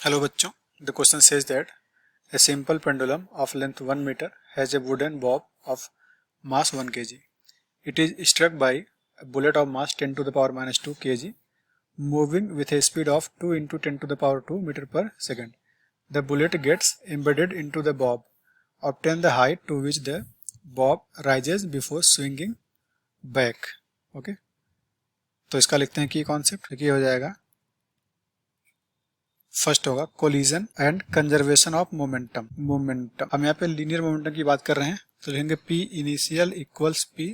Hello बच्चों, the question says that a simple pendulum of length 1 meter has a wooden bob of mass 1 kg. It is struck by a bullet of mass 10 to the power minus 2 kg moving with a speed of 2 into 10 to the power 2 meter per second. The bullet gets embedded into the bob. Obtain the height to which the bob rises before swinging back. Okay? तो इसका लिखते हैं की concept ये हो जाएगा। First होगा collision and conservation of momentum. हम यहाँ पे लीनियर मोमेंटम की बात कर रहे हैं तो लिखेंगे P initial equals P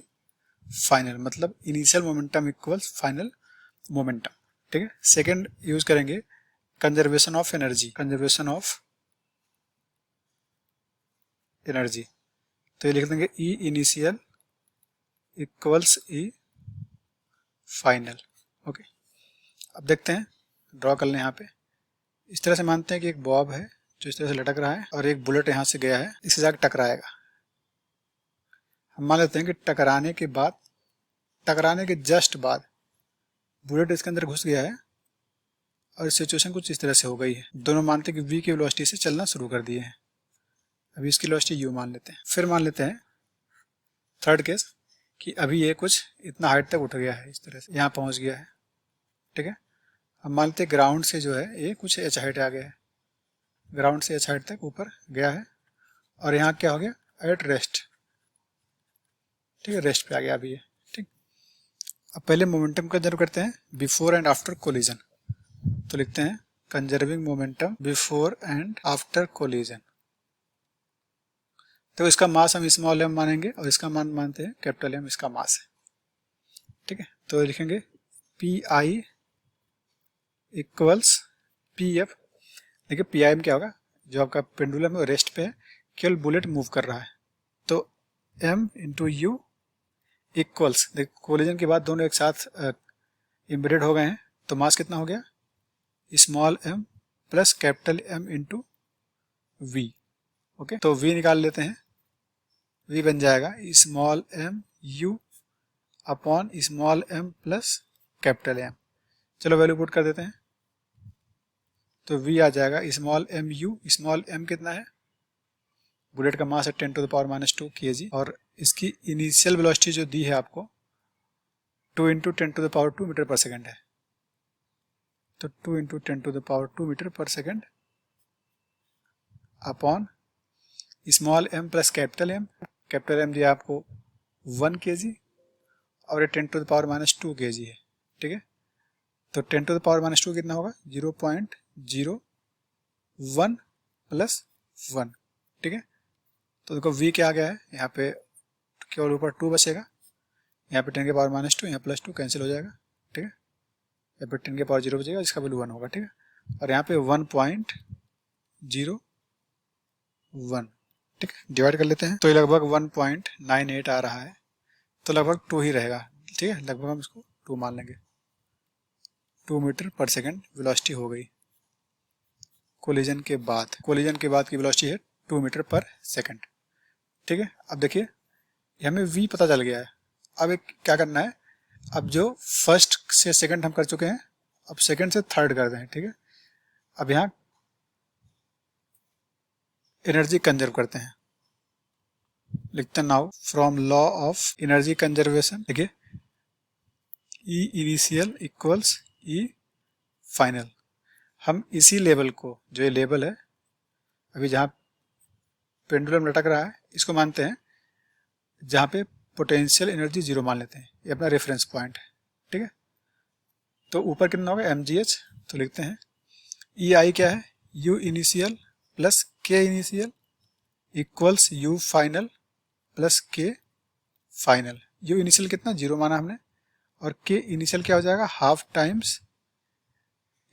final, मतलब initial momentum equals final momentum. ठीक है। सेकंड यूज करेंगे कंजर्वेशन ऑफ एनर्जी, तो ये लिख देंगे E initial equals E final. Okay, अब देखते हैं, ड्रॉ कर लें। यहाँ पे इस तरह से मानते हैं कि एक बॉब है जो इस तरह से लटक रहा है और एक बुलेट यहाँ से गया है, इसके जाकर टकराएगा। हम मान लेते हैं कि टकराने के जस्ट बाद बुलेट इसके अंदर घुस गया है और सिचुएशन कुछ इस तरह से हो गई है। दोनों मानते हैं कि v की वेलोसिटी से चलना शुरू कर दिए हैं। अभी इसकी वेलोसिटी u मान लेते हैं। फिर मान लेते हैं थर्ड केस कि अभी ये कुछ इतना हाइट तक उठ गया है, इस तरह से यहाँ पहुँच गया है। ठीक है। हम मानते हैं ग्राउंड से जो है ये कुछ h हाइट आ गया है, ग्राउंड से h हाइट तक ऊपर गया है और यहाँ क्या हो गया, एट रेस्ट। ठीक है, रेस्ट पे आ गया अभी ये। ठीक, अब पहले मोमेंटम कंजर्व करते हैं बिफोर एंड आफ्टर कोलिजन। तो लिखते हैं conserving momentum before and after collision. तो इसका मास हम स्मॉल m मानेंगे और इसका मान मानते हैं कैपिटल M, इसका मास है। ठीक है, तो लिखेंगे P I equals P F. देखिए पी आई में क्या होगा, जो आपका पेंडुलम है रेस्ट पे है, केवल बुलेट मूव कर रहा है, तो m इंटू यू इक्वल्स, देखिए कोलिजन के बाद दोनों एक साथ एम्बेडेड हो गए हैं, तो मास कितना हो गया, small m plus capital M into v. Okay, तो v निकाल लेते हैं। v बन जाएगा small m u upon small m plus capital M। चलो वैल्यू पुट कर देते हैं, तो v आ जाएगा small m u। Small m कितना है, बुलेट का मास है 10 to the power minus 2 kg और इसकी इनिशियल वेलोसिटी जो दी है आपको 2 into 10 to the power 2 metre पर सेकेंड है। तो 2 into 10 to the power 2 metre पर second upon small m plus capital M दिया आपको 1 kg और ये 10 to the power minus 2 kg है। ठीक है, तो 10 टू द पावर माइनस 2 कितना होगा, 0.01 प्लस 1। ठीक है, तो देखो v क्या आ गया है, यहाँ पे केवल ऊपर 2 बचेगा, यहाँ पे 10 के पावर माइनस 2, यहाँ प्लस 2 कैंसिल हो जाएगा। ठीक है, यहाँ पे 10 के पावर 0 बचेगा, इसका वैल्यू 1 होगा। ठीक है, और यहाँ पे 1.01। ठीक है, डिवाइड कर लेते हैं, तो ये लगभग 1.98 आ रहा है, तो लगभग 2 ही रहेगा। ठीक है, लगभग हम इसको 2 मान लेंगे। 2 मीटर पर सेकेंड वेलोसिटी हो गई कोलिजन के बाद की वेलोसिटी है 2 मीटर पर सेकेंड। ठीक है, अब देखिए हमें v पता चल गया है। अब एक क्या करना है, अब जो फर्स्ट से सेकंड हम कर चुके हैं, अब सेकंड से थर्ड कर दें। ठीक है, अब यहाँ एनर्जी कंजर्व करते हैं। लिखते हैं now from law of energy conservation. देखिए E initial equals E final. हम इसी लेवल को, जो ये लेवल है अभी जहाँ पेंडुलम लटक रहा है, इसको मानते हैं जहाँ पे पोटेंशियल एनर्जी 0 मान लेते हैं, ये अपना रेफरेंस पॉइंट है। ठीक है, तो ऊपर कितना होगा mgh, तो लिखते हैं ई आई क्या है, u initial plus k initial equals u final plus k final. u initial कितना 0 माना हमने और k इनिशियल क्या हो जाएगा, half times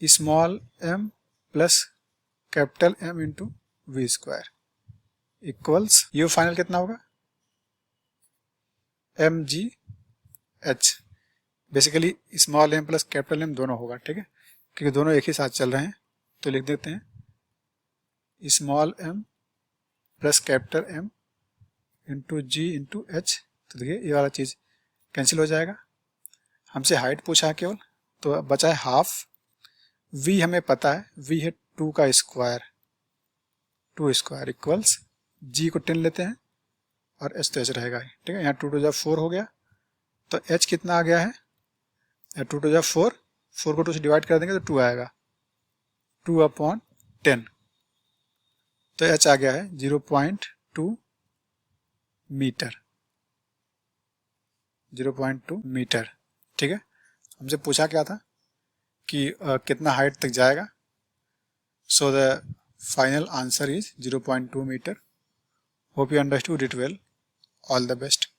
small m plus capital M into v square equals u final कितना होगा, mgh। Basically small m plus capital M दोनों होगा। ठीक है, क्योंकि दोनों एक ही साथ चल रहे हैं, तो लिख देते हैं small m plus capital M into g into h। तो देखिए ये वाला चीज़ कैंसिल हो जाएगा। हमसे हाइट पूछा है केवल, तो बचा है हाफ। v हमें पता है, v है 2 का स्क्वायर, 2 स्क्वायर इक्वल्स g को 10 लेते हैं और h तो h रहेगा ही, ठीक है। यहाँ 2 टू जा 4 हो गया, तो h कितना आ गया है, 2 टू जा 4, 4 को 2 से डिवाइड कर देंगे तो 2 आएगा, 2/10, तो h आ गया है 0.2 मीटर, 0.2 मीटर, ठीक है। हमसे पूछा क्या था कि कितना हाइट तक जाएगा, so the final answer is 0.2 metre. Hope you understood it well, all the best.